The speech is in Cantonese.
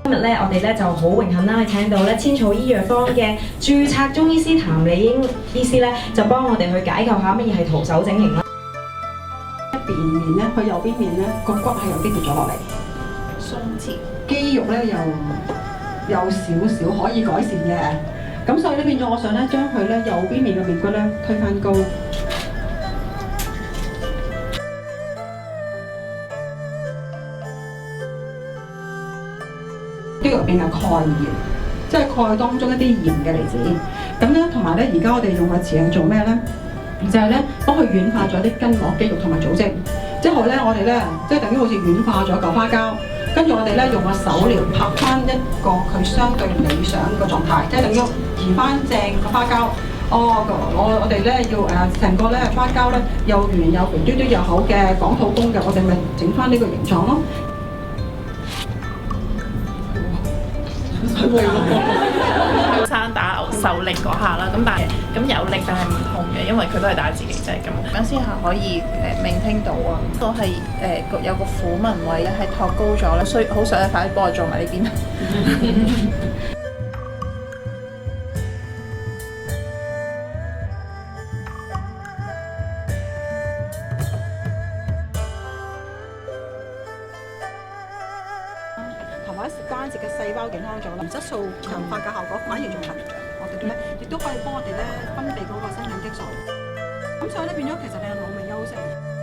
今日咧，我哋咧就好榮幸啦，請到咧千草醫藥坊嘅註冊中醫師譚李英醫師咧，就幫我哋去解構下乜嘢係徒手整形啦。一邊面咧，佢右邊面咧個骨係有啲跌咗落嚟，鬆弛，肌肉咧又有少少可以改善嘅。咁所以咧變咗，我想咧將佢咧右邊面嘅面骨咧推返高。呢個入邊嘅鈣鹽，即係鈣當中一啲鹽嘅離子。咁咧同埋咧，而家我哋用嘅詞係做咩咧？就係咧幫佢軟化咗啲筋膜肌肉同埋組織。之後咧，我哋咧即係等於好似軟化咗嚿花膠，跟住我哋咧用個手療拍翻一個佢相對理想嘅狀態，即係等於移翻正個花膠。我哋咧要成個咧花膠咧又圓又肥嘟嘟又好嘅港土工嘅，我哋咪整翻呢個形狀咯。生打牛受力嗰下啦，咁但係咁有力但係唔痛嘅，因為佢都係打自己劑咁。咁先下可以聆到啊，都係有個虎紋位咧係托高咗咧，所以好想你快啲幫我做埋呢邊。同埋關節嘅細胞健康咗啦，質素強化嘅效果反而仲強。我哋咧亦都可以幫我哋咧分泌嗰個生長激素。咁所以咧變咗其實你係腦未休息。